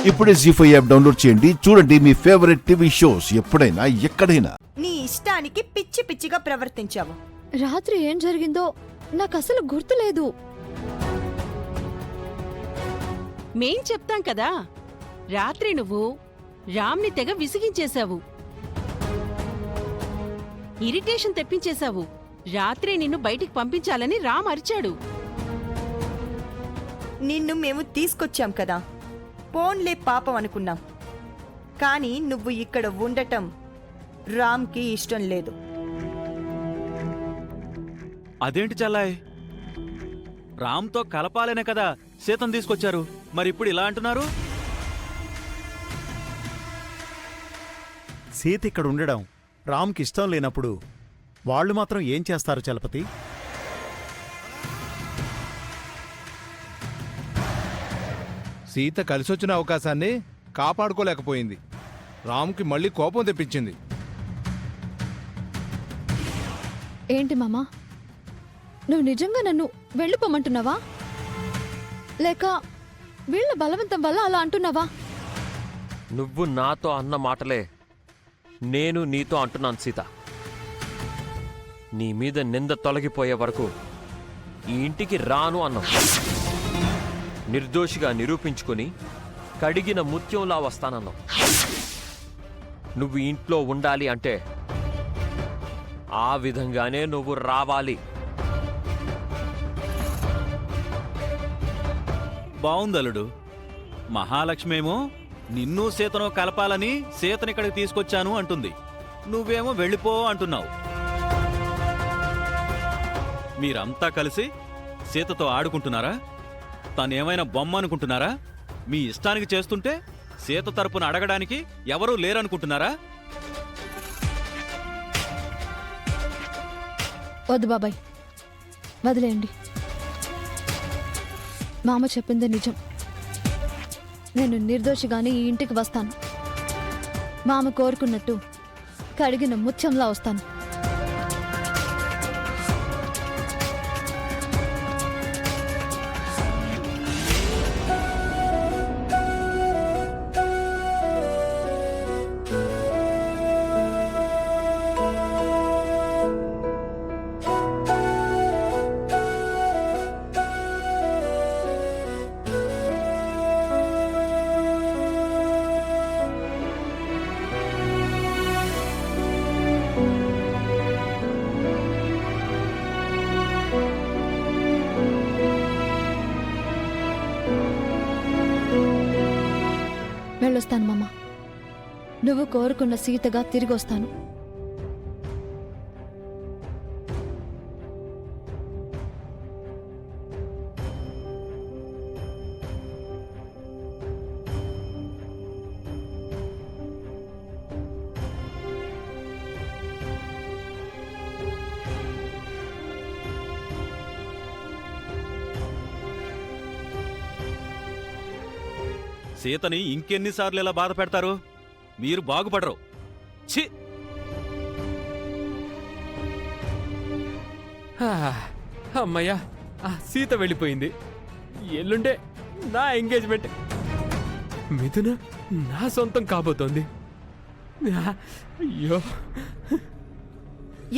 ఇప్పుడే జీ5 app download చేయండి. చూడండి మీ ఫేవరెట్ టీవీ షోస్ ఎప్పుడైనా ఎక్కడైనా. నీ ఇష్టానికి పిచ్చి పిచ్చిగా ప్రవర్తించావు. రాత్రి ఏం జరిగిందో నాకు అసలు గుర్తులేదు. మేం చెప్తాం కదా, రాత్రి నువ్వు రామ్ని తెగ విసిగించేశావు, ఇరిటేషన్ తెప్పించేశావు. రాత్రి నిన్ను బయటికి పంపించాలని రామ్ అరిచాడు. నిన్ను మేము తీసుకొచ్చాం కదా, పోన్లే పాపం అనుకున్నాం. కానీ నువ్వు ఇక్కడ ఉండటం రామ్కి ఇష్టం లేదు. అదేంటి చల్లాయ్, రామ్తో కలపాలనే కదా సీతను తీసుకొచ్చారు, మరి ఇప్పుడు ఇలా అంటున్నారు? సీత ఇక్కడ ఉండడం రామ్కి ఇష్టం లేనప్పుడు వాళ్ళు మాత్రం ఏం చేస్తారు చలపతి? సీత కలిసొచ్చిన అవకాశాన్ని కాపాడుకోలేకపోయింది. రామ్కి మళ్ళీ కోపం తెప్పించింది. ఏంటి మామా, నువ్వు నిజంగా నన్ను వెళ్ళిపోమంటున్నావా, లేక వీళ్ళ బలవంతం వల్ల అలా అంటున్నావా? నువ్వు నాతో అన్న మాటలే నేను నీతో అంటున్నాను సీత. నీ మీద నింద తొలగిపోయే వరకు ఈ ఇంటికి రాను అన్నావు. నిర్దోషిగా నిరూపించుకొని కడిగిన ముత్యంలా వస్తానన్నావు. నువ్వు ఇంట్లో ఉండాలి అంటే ఆ విధంగానే నువ్వు రావాలి. బావుందలుడు. మహాలక్ష్మేమో నిన్ను సీతను కలపాలని సీతనిక్కడికి తీసుకొచ్చాను అంటుంది, నువ్వేమో వెళ్ళిపో అంటున్నావు. మీరంతా కలిసి సీతతో ఆడుకుంటున్నారా? తనేమైనా బొమ్మ అనుకుంటున్నారా? మీ ఇష్టానికి చేస్తుంటే సీత తరపున అడగడానికి ఎవరూ లేరనుకుంటున్నారా? వద్దు బాబాయ్, వదిలేయండి. మామ చెప్పింది నిజం. నేను నిర్దోషిగానే ఈ ఇంటికి వస్తాను. మామ కోరుకున్నట్టు కడిగిన ముత్యంలా వస్తాను. వెళ్ళొస్తాను మామ. నువ్వు కోరుకున్న సీతగా తిరిగి వస్తాను. సీతని ఇంకెన్నిసార్లు ఇలా బాధ పెడతారు? మీరు బాగుపడరు. ఛీ! అమ్మయ్యా, సీత వెళ్ళిపోయింది. ఎల్లుండే నా ఎంగేజ్మెంట్. మిథున నా సొంతం కాబోతోంది. అయ్యో,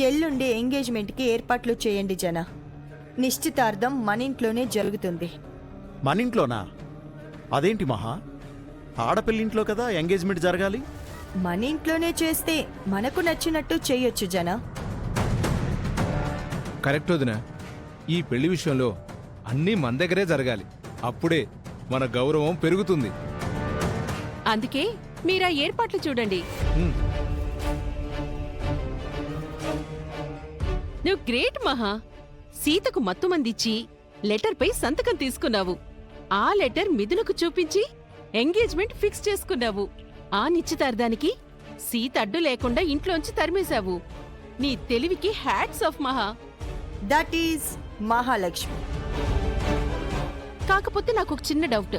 ఎల్లుండి ఎంగేజ్మెంట్కి ఏర్పాట్లు చేయండి జన. నిశ్చితార్థం మన ఇంట్లోనే జరుగుతుంది. మనింట్లోనా? అదేంటి మహా, ఆడపిల్లింట్లో కదా ఎంగేజ్మెంట్ జరగాలి. మన ఇంట్లోనే చేస్తే మనకు నచ్చినట్టు చేయొచ్చు జన. కరెక్ట్ వదినా, ఈ పెళ్లి విషయంలో అన్నీ మన దగ్గరే జరగాలి. అప్పుడే మన గౌరవం పెరుగుతుంది. అందుకే మీరా ఏర్పాట్లు చూడండి. నువ్వు గ్రేట్ మహా. సీతకు మత్తుమందిచ్చి లెటర్పై సంతకం తీసుకున్నావు. ఆ లెటర్ మిథునకు చూపించి ఎంగేజ్మెంట్ ఫిక్స్ చేసుకున్నావు. ఆ నిశ్చితార్థానికి సీత అడ్డు లేకుండా ఇంట్లోంచి తరిమేశావు. నీ తెలివికి హ్యాట్స్ ఆఫ్ మహా. That is Mahalakshmi. కాకపోతే నాకు ఒక చిన్న డౌట్.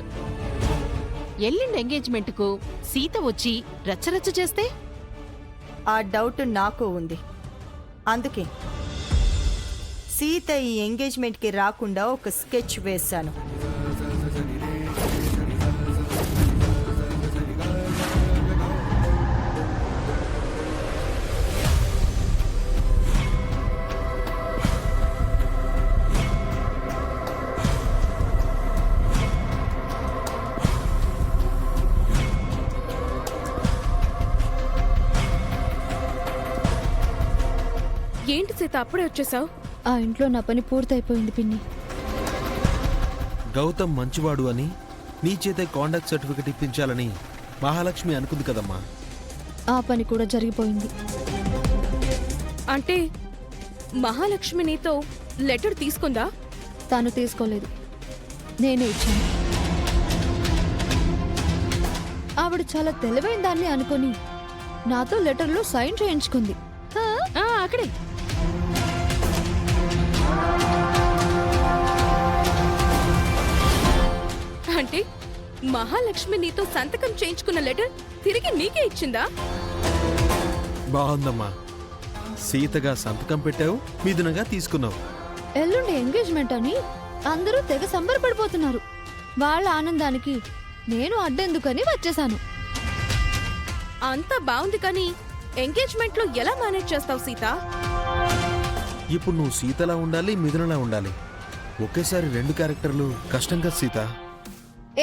ఎల్లుండి ఎంగేజ్మెంట్కు సీత వచ్చి రచ్చరచ్చ చేస్తే? ఆ డౌట్ నాకు ఉంది. అందుకే సీత ఈ ఎంగేజ్మెంట్కి రాకుండా ఒక స్కెచ్ వేశాను. ఏంటి సీత అప్పుడే వచ్చేసావు? ఆ ఇంట్లో నా పని పూర్తయిపోయింది పిన్ని. గౌతమ్ మంచివాడు అని నీ చేతే కాండక్ట్ సర్టిఫికెట్ ఇప్పించాలని మహాలక్ష్మి అనుకుంది కదమ్మా. ఆ పని కూడా జరిగిపోయింది. అంటే మహాలక్ష్మి నీతో లెటర్ తీసుకుందా? తాను తీసుకోలేదు, నేనే ఇచ్చాను. ఆవిడ చాలా తెలివైన దాన్ని అనుకొని నాతో లెటర్లో సైన్ చేయించుకుంది. అక్కడే అంటే మహాలక్ష్మి నీతో సంతకం చేయించుకున్న లెటర్ తిరిగి నీకే ఇచ్చిందా? బాగుందమ్మా. సీతగా సంతకం పెట్టావు, మిథునగా తీసుకున్నావు. ఎల్లుండి ఎంగేజ్మెంట్ అని అందరూ తెగ సంబరపడిపోతున్నారు. వాళ్ళ ఆనందానికి నేను అడ్డెందుకని వచ్చేశాను. అంతా బాగుంది కానీ ఎంగేజ్మెంట్ లో ఎలా మేనేజ్ చేస్తావు సీత? ఇప్పుడు నువ్వు సీతలా ఉండాలి, మిథునలా ఉండాలి. ఒకేసారి 2 క్యారెక్టర్లు కష్టం కదా సీత.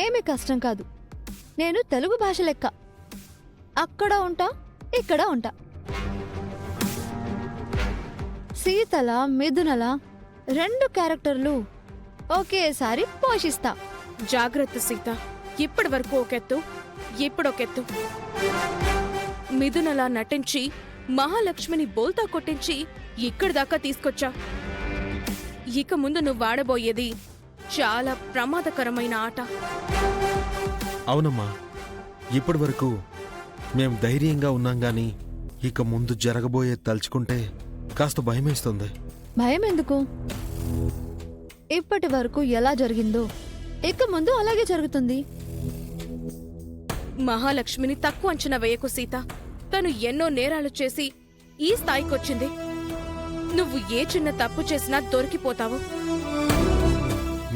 ఏమీ కష్టం కాదు. నేను తెలుగు భాష లెక్క అక్కడ ఉంటా, ఇక్కడ ఉంటా. సీతల మిథునల 2 క్యారెక్టర్లు ఒకేసారి పోషిస్తా. జాగ్రత్త సీత, ఇప్పటి వరకు ఒకెత్తు, ఇప్పుడొకెత్తు. మిథునలా నటించి మహాలక్ష్మిని బోల్తా కొట్టించి ఇక్కడి దాకా తీసుకొచ్చా. ఇక ముందు నువ్వు వాడబోయేది చాలా ప్రమాదకరమైన ఆట. అవునమ్మా, ఇప్పటి వరకు మేం ధైర్యంగా ఉన్నాం గాని ఇక ముందు జరగబోయేది తలుచుకుంటే కాస్త భయమేస్తుంది. భయం ఎందుకు? ఇప్పటి వరకు ఎలా జరిగిందో ఇక ముందు అలాగే జరుగుతుంది. మహాలక్ష్మిని తక్కువ అంచనా వేయకు సీత. తను ఎన్నో నేరాలు చేసి ఈ స్థాయికొచ్చింది. నువ్వు ఏ చిన్న తప్పు చేసినా దొరికిపోతావు.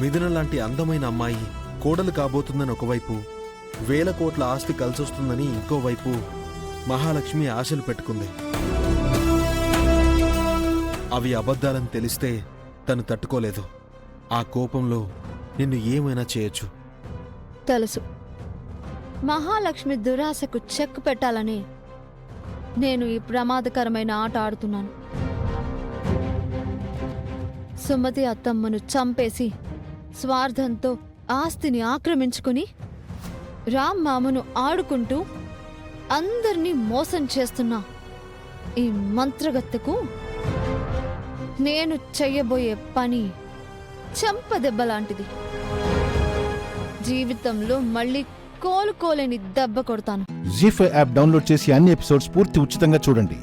మిథున లాంటి అందమైన అమ్మాయి కోడలు కాబోతుందని ఒకవైపు, 1000 కోట్ల ఆస్తి కలిసొస్తుందని ఇంకోవైపు మహాలక్ష్మి ఆశలు పెట్టుకుంది. అవి అబద్ధాలని తెలిస్తే తను తట్టుకోలేదు. ఆ కోపంలో నిన్ను ఏమైనా చేయొచ్చు. తెలుసు. మహాలక్ష్మి దురాశకు చెక్ పెట్టాలని నేను ఈ ప్రమాదకరమైన ఆట ఆడుతున్నాను. సుమతి అత్తమ్మను చంపేసి స్వార్థంతో ఆస్తిని ఆక్రమించుకుని రామ్ మామను ఆడుకుంటూ అందర్నీ మోసం చేస్తున్నా ఈ మంత్రగత్తెకు నేను చెయ్యబోయే పని చెంపదెబ్బలాంటిది. జీవితంలో మళ్ళీ కోలుకోలేని దెబ్బ కొడతాను. జీ5 యాప్ డౌన్లోడ్ చేసి అన్ని ఎపిసోడ్స్ పూర్తి ఉచితంగా చూడండి.